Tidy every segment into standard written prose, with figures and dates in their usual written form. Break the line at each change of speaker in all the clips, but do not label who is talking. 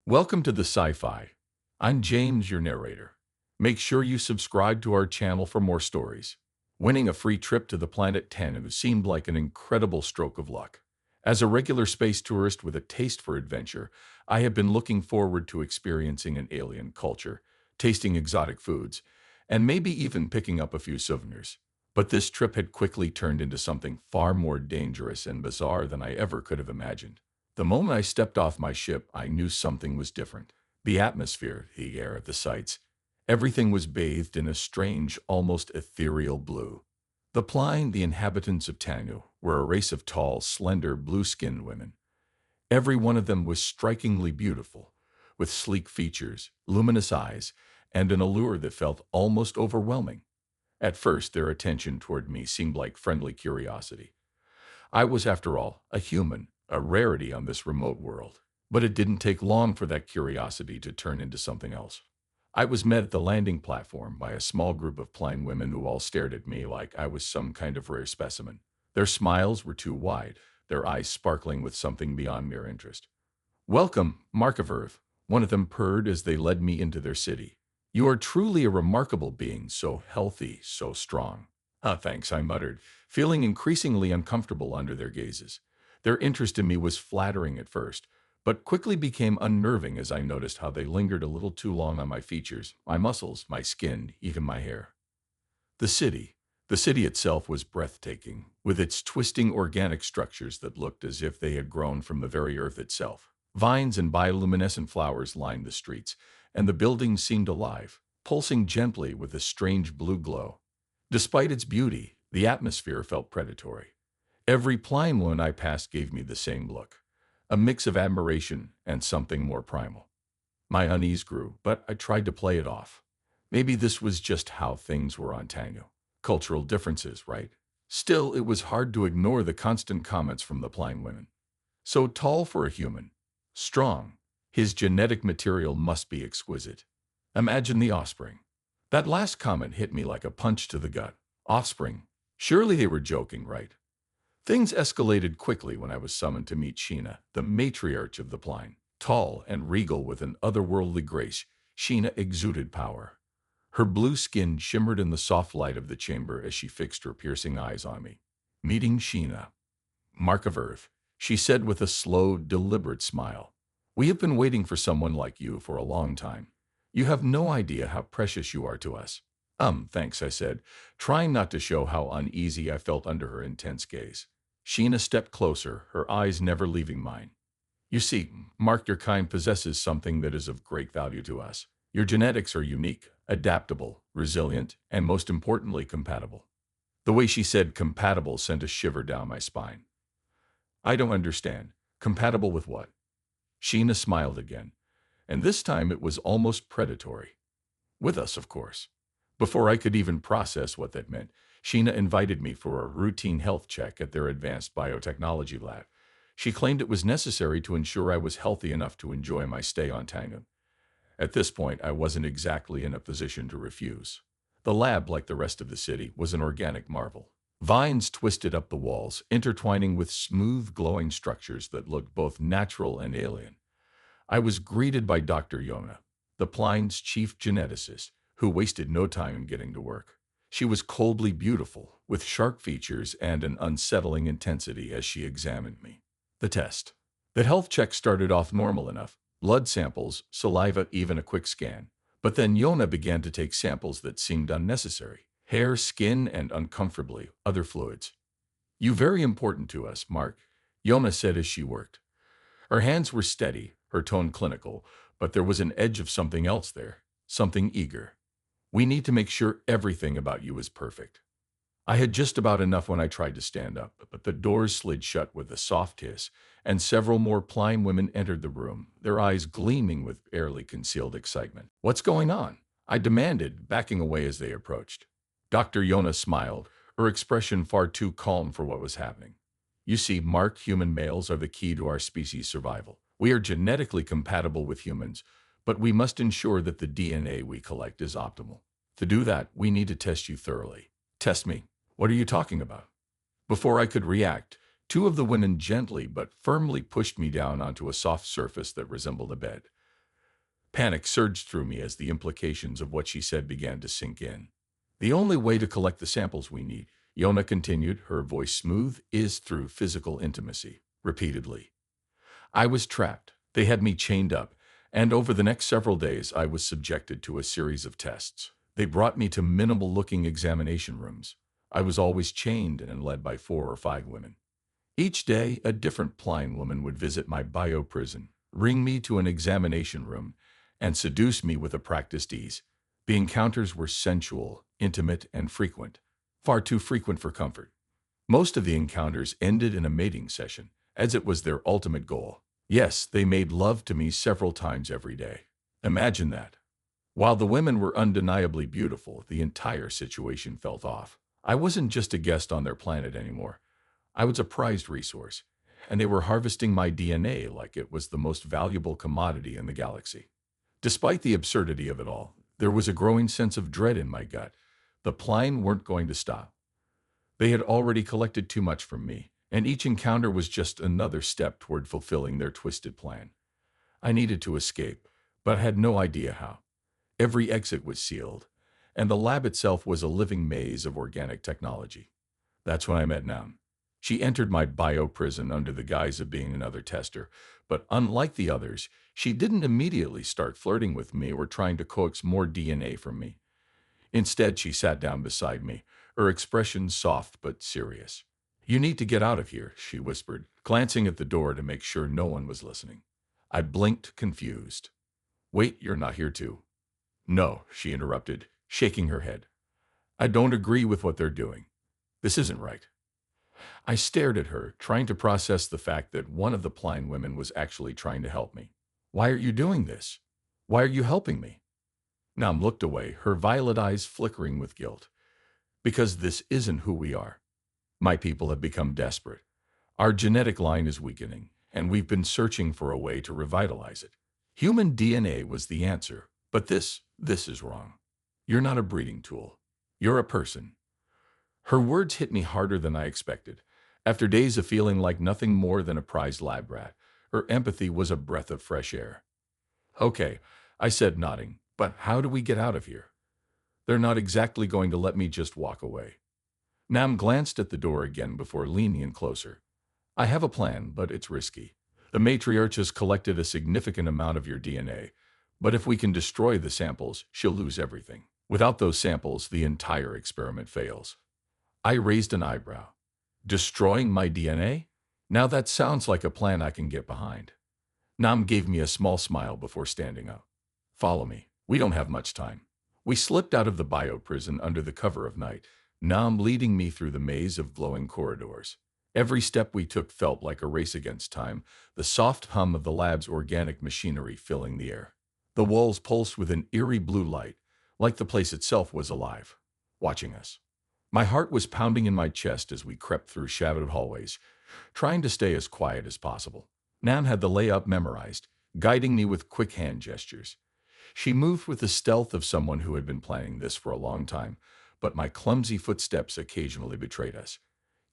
Welcome to the Sci-fi. I'm James, your narrator. Make sure you subscribe to our channel for more stories. Winning a free trip to the planet Tanu seemed like an incredible stroke of luck. As a regular space tourist with a taste for adventure, I have been looking forward to experiencing an alien culture, tasting exotic foods, and maybe even picking up a few souvenirs. But this trip had quickly turned into something far more dangerous and bizarre than I ever could have imagined. The moment I stepped off my ship, I knew something was different. The atmosphere, the air, the sights, everything was bathed in a strange, almost ethereal blue. The inhabitants of Tanu, were a race of tall, slender, blue-skinned women. Every one of them was strikingly beautiful, with sleek features, luminous eyes, and an allure that felt almost overwhelming. At first, their attention toward me seemed like friendly curiosity. I was, after all, a human, a rarity on this remote world. But it didn't take long for that curiosity to turn into something else. I was met at the landing platform by a small group of plain women who all stared at me like I was some kind of rare specimen. Their smiles were too wide, their eyes sparkling with something beyond mere interest. "Welcome, Mark of Earth," one of them purred as they led me into their city. "You are truly a remarkable being, so healthy, so strong." "Ah, thanks," I muttered, feeling increasingly uncomfortable under their gazes. Their interest in me was flattering at first, but quickly became unnerving as I noticed how they lingered a little too long on my features, my muscles, my skin, even my hair. The city. The city itself was breathtaking, with its twisting organic structures that looked as if they had grown from the very earth itself. Vines and bioluminescent flowers lined the streets, and the buildings seemed alive, pulsing gently with a strange blue glow. Despite its beauty, the atmosphere felt predatory. Every plain one I passed gave me the same look, a mix of admiration and something more primal. My unease grew, but I tried to play it off. Maybe this was just how things were on Tango. Cultural differences, right? Still, it was hard to ignore the constant comments from the plain women. So tall for a human. Strong. His genetic material must be exquisite. Imagine the offspring. That last comment hit me like a punch to the gut. Offspring. Surely they were joking, right? Things escalated quickly when I was summoned to meet Sheena, the matriarch of the Pline. Tall and regal with an otherworldly grace, Sheena exuded power. Her blue skin shimmered in the soft light of the chamber as she fixed her piercing eyes on me. "Meeting Sheena, Mark of Earth," she said with a slow, deliberate smile. "We have been waiting for someone like you for a long time. You have no idea how precious you are to us." Thanks," I said, trying not to show how uneasy I felt under her intense gaze. Sheena stepped closer, her eyes never leaving mine. "You see, Mark, your kind possesses something that is of great value to us. Your genetics are unique, adaptable, resilient, and most importantly, compatible." The way she said compatible sent a shiver down my spine. "I don't understand. Compatible with what?" Sheena smiled again, and this time it was almost predatory. "With us, of course." Before I could even process what that meant, Sheena invited me for a routine health check at their advanced biotechnology lab. She claimed it was necessary to ensure I was healthy enough to enjoy my stay on Tangan. At this point, I wasn't exactly in a position to refuse. The lab, like the rest of the city, was an organic marvel. Vines twisted up the walls, intertwining with smooth, glowing structures that looked both natural and alien. I was greeted by Dr. Yona, the Pline's chief geneticist, who wasted no time in getting to work. She was coldly beautiful, with sharp features and an unsettling intensity as she examined me. The test. The health check started off normal enough. Blood samples, saliva, even a quick scan. But then Yona began to take samples that seemed unnecessary. Hair, skin, and uncomfortably, other fluids. "You very important to us, Mark," Yona said as she worked. Her hands were steady, her tone clinical, but there was an edge of something else there, something eager. "We need to make sure everything about you is perfect." I had just about enough when I tried to stand up, but the doors slid shut with a soft hiss, and several more Plime women entered the room, their eyes gleaming with barely concealed excitement. "What's going on?" I demanded, backing away as they approached. Dr. Yona smiled, her expression far too calm for what was happening. "You see, Mark, human males are the key to our species' survival. We are genetically compatible with humans, but we must ensure that the DNA we collect is optimal. To do that, we need to test you thoroughly." "Test me? What are you talking about?" Before I could react, two of the women gently but firmly pushed me down onto a soft surface that resembled a bed. Panic surged through me as the implications of what she said began to sink in. The only way to collect the samples we need, Yona continued, her voice smooth, is through physical intimacy. Repeatedly. I was trapped. They had me chained up, and over the next several days I was subjected to a series of tests. They brought me to minimal-looking examination rooms. I was always chained and led by 4 or 5 women. Each day, a different blind woman would visit my bio-prison, bring me to an examination room, and seduce me with a practiced ease. The encounters were sensual, intimate, and frequent, far too frequent for comfort. Most of the encounters ended in a mating session, as it was their ultimate goal. Yes, they made love to me several times every day. Imagine that. While the women were undeniably beautiful, the entire situation felt off. I wasn't just a guest on their planet anymore. I was a prized resource, and they were harvesting my DNA like it was the most valuable commodity in the galaxy. Despite the absurdity of it all, there was a growing sense of dread in my gut. The Pline weren't going to stop. They had already collected too much from me, and each encounter was just another step toward fulfilling their twisted plan. I needed to escape, but had no idea how. Every exit was sealed, and the lab itself was a living maze of organic technology. That's when I met Nam. She entered my bio-prison under the guise of being another tester, but unlike the others, she didn't immediately start flirting with me or trying to coax more DNA from me. Instead, she sat down beside me, her expression soft but serious. "You need to get out of here," she whispered, glancing at the door to make sure no one was listening. I blinked, confused. "Wait, you're not here too." "No," she interrupted, shaking her head. "I don't agree with what they're doing. This isn't right." I stared at her, trying to process the fact that one of the Pline women was actually trying to help me. "Why are you doing this? Why are you helping me?" Nam looked away, her violet eyes flickering with guilt. "Because this isn't who we are. My people have become desperate. Our genetic line is weakening, and we've been searching for a way to revitalize it. Human DNA was the answer, but this is wrong. You're not a breeding tool. You're a person." Her words hit me harder than I expected. After days of feeling like nothing more than a prized lab rat, her empathy was a breath of fresh air. "Okay," I said, nodding, "but how do we get out of here? They're not exactly going to let me just walk away." Nam glanced at the door again before leaning in closer. "I have a plan, but it's risky. The matriarch has collected a significant amount of your DNA, but if we can destroy the samples, she'll lose everything. Without those samples, the entire experiment fails." I raised an eyebrow. "Destroying my DNA? Now that sounds like a plan I can get behind." Nam gave me a small smile before standing up. "Follow me. We don't have much time." We slipped out of the bio-prison under the cover of night, Nam leading me through the maze of glowing corridors. Every step we took felt like a race against time, the soft hum of the lab's organic machinery filling the air. The walls pulsed with an eerie blue light, like the place itself was alive, watching us. My heart was pounding in my chest as we crept through shadowed hallways, trying to stay as quiet as possible. Nam had the layout memorized, guiding me with quick hand gestures. She moved with the stealth of someone who had been planning this for a long time, but my clumsy footsteps occasionally betrayed us.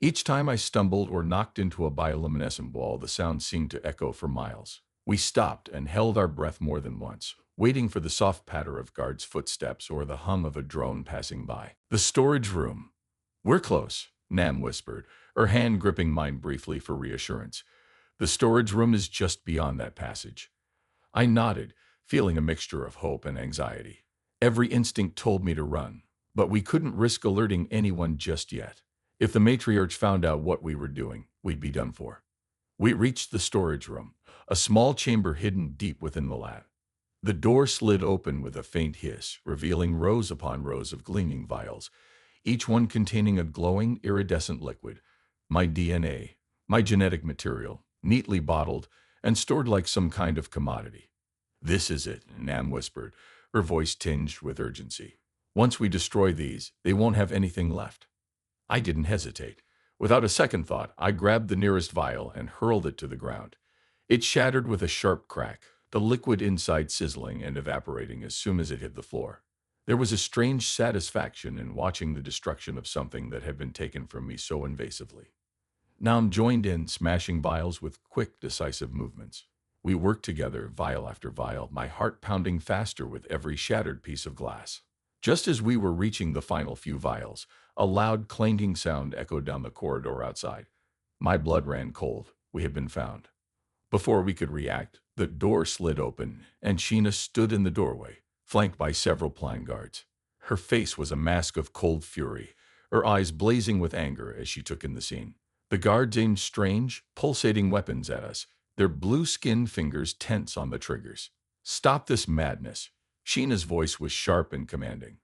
Each time I stumbled or knocked into a bioluminescent wall, the sound seemed to echo for miles. We stopped and held our breath more than once, waiting for the soft patter of guards' footsteps or the hum of a drone passing by. "The storage room." "We're close," Nam whispered, her hand gripping mine briefly for reassurance. "The storage room is just beyond that passage." I nodded, feeling a mixture of hope and anxiety. Every instinct told me to run, but we couldn't risk alerting anyone just yet. If the matriarch found out what we were doing, we'd be done for. We reached the storage room, a small chamber hidden deep within the lab. The door slid open with a faint hiss, revealing rows upon rows of gleaming vials, each one containing a glowing, iridescent liquid. My DNA, my genetic material, neatly bottled and stored like some kind of commodity. "This is it," Nam whispered, her voice tinged with urgency. "Once we destroy these, they won't have anything left." I didn't hesitate. Without a second thought, I grabbed the nearest vial and hurled it to the ground. It shattered with a sharp crack, the liquid inside sizzling and evaporating as soon as it hit the floor. There was a strange satisfaction in watching the destruction of something that had been taken from me so invasively. Nam joined in, smashing vials with quick, decisive movements. We worked together, vial after vial, my heart pounding faster with every shattered piece of glass. Just as we were reaching the final few vials, a loud clanking sound echoed down the corridor outside. My blood ran cold. We had been found. Before we could react, the door slid open, and Sheena stood in the doorway, flanked by several pine guards. Her face was a mask of cold fury, her eyes blazing with anger as she took in the scene. The guards aimed strange, pulsating weapons at us, their blue-skinned fingers tense on the triggers. "Stop this madness." Sheena's voice was sharp and commanding.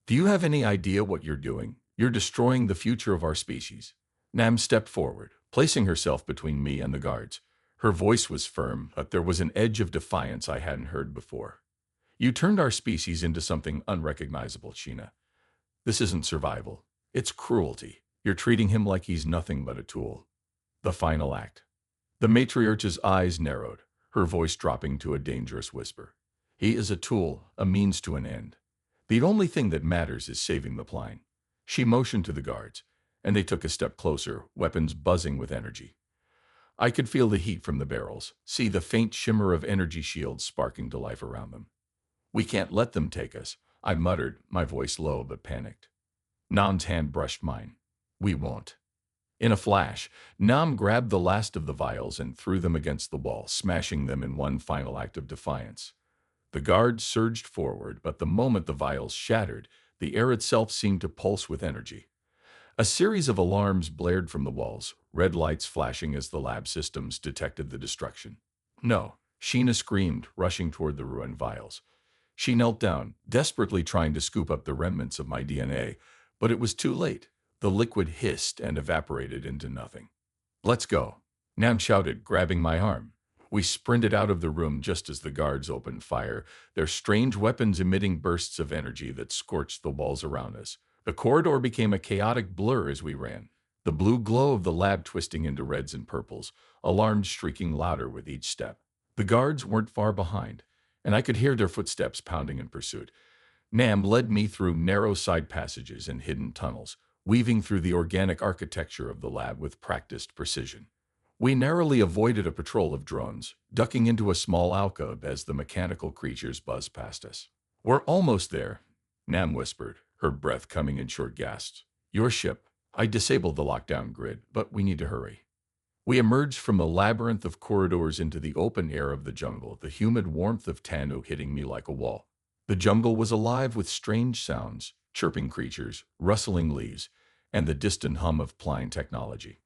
"Do you have any idea what you're doing? You're destroying the future of our species." Nam stepped forward, placing herself between me and the guards. Her voice was firm, but there was an edge of defiance I hadn't heard before. "You turned our species into something unrecognizable, Sheena. This isn't survival. It's cruelty. You're treating him like he's nothing but a tool." The final act. The matriarch's eyes narrowed, her voice dropping to a dangerous whisper. "He is a tool, a means to an end. The only thing that matters is saving the plane." She motioned to the guards, and they took a step closer, weapons buzzing with energy. I could feel the heat from the barrels, see the faint shimmer of energy shields sparking to life around them. "We can't let them take us," I muttered, my voice low but panicked. Nam's hand brushed mine. "We won't." In a flash, Nam grabbed the last of the vials and threw them against the wall, smashing them in one final act of defiance. The guards surged forward, but the moment the vials shattered, the air itself seemed to pulse with energy. A series of alarms blared from the walls, red lights flashing as the lab systems detected the destruction. "No!" Sheena screamed, rushing toward the ruined vials. She knelt down, desperately trying to scoop up the remnants of my DNA, but it was too late. The liquid hissed and evaporated into nothing. "Let's go," Nam shouted, grabbing my arm. We sprinted out of the room just as the guards opened fire, their strange weapons emitting bursts of energy that scorched the walls around us. The corridor became a chaotic blur as we ran, the blue glow of the lab twisting into reds and purples, alarms shrieking louder with each step. The guards weren't far behind, and I could hear their footsteps pounding in pursuit. Nam led me through narrow side passages and hidden tunnels, weaving through the organic architecture of the lab with practiced precision. We narrowly avoided a patrol of drones, ducking into a small alcove as the mechanical creatures buzzed past us. "We're almost there," Nam whispered, her breath coming in short gasps. "Your ship." I disabled the lockdown grid, but we need to hurry. We emerged from the labyrinth of corridors into the open air of the jungle, the humid warmth of Tanu hitting me like a wall. The jungle was alive with strange sounds, chirping creatures, rustling leaves, and the distant hum of flying technology.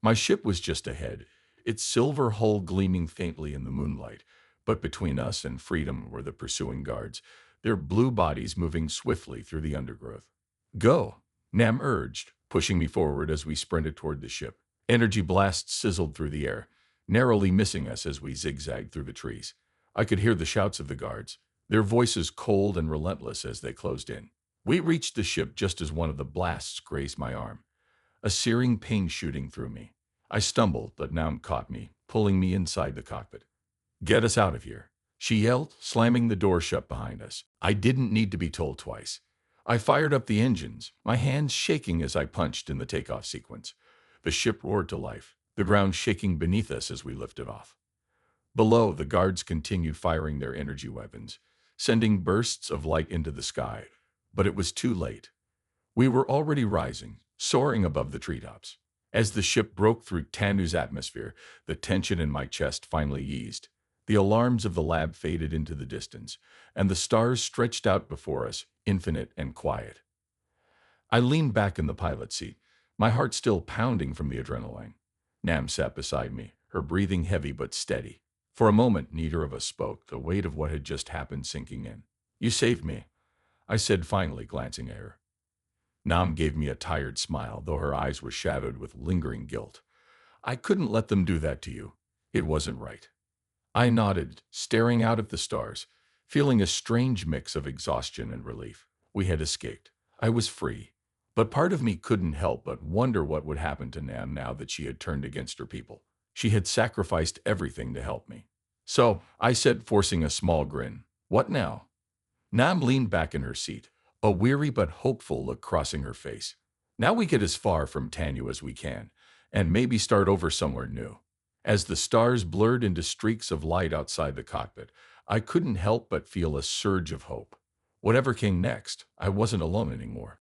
My ship was just ahead, its silver hull gleaming faintly in the moonlight, but between us and freedom were the pursuing guards, their blue bodies moving swiftly through the undergrowth. "Go," Nam urged, pushing me forward as we sprinted toward the ship. Energy blasts sizzled through the air, narrowly missing us as we zigzagged through the trees. I could hear the shouts of the guards, their voices cold and relentless as they closed in. We reached the ship just as one of the blasts grazed my arm, a searing pain shooting through me. I stumbled, but Nam caught me, pulling me inside the cockpit. "Get us out of here," she yelled, slamming the door shut behind us. I didn't need to be told twice. I fired up the engines, my hands shaking as I punched in the takeoff sequence. The ship roared to life, the ground shaking beneath us as we lifted off. Below, the guards continued firing their energy weapons, sending bursts of light into the sky. But it was too late. We were already rising, soaring above the treetops. As the ship broke through Tanu's atmosphere, the tension in my chest finally eased. The alarms of the lab faded into the distance, and the stars stretched out before us, infinite and quiet. I leaned back in the pilot seat, my heart still pounding from the adrenaline. Nam sat beside me, her breathing heavy but steady. For a moment, neither of us spoke, the weight of what had just happened sinking in. "You saved me," I said finally, glancing at her. Nam gave me a tired smile, though her eyes were shadowed with lingering guilt. "I couldn't let them do that to you. It wasn't right." I nodded, staring out at the stars, feeling a strange mix of exhaustion and relief. We had escaped. I was free. But part of me couldn't help but wonder what would happen to Nam now that she had turned against her people. She had sacrificed everything to help me. "So," I said, forcing a small grin, "what now?" Nam leaned back in her seat, a weary but hopeful look crossing her face. "Now we get as far from Tanu as we can, and maybe start over somewhere new." As the stars blurred into streaks of light outside the cockpit, I couldn't help but feel a surge of hope. Whatever came next, I wasn't alone anymore.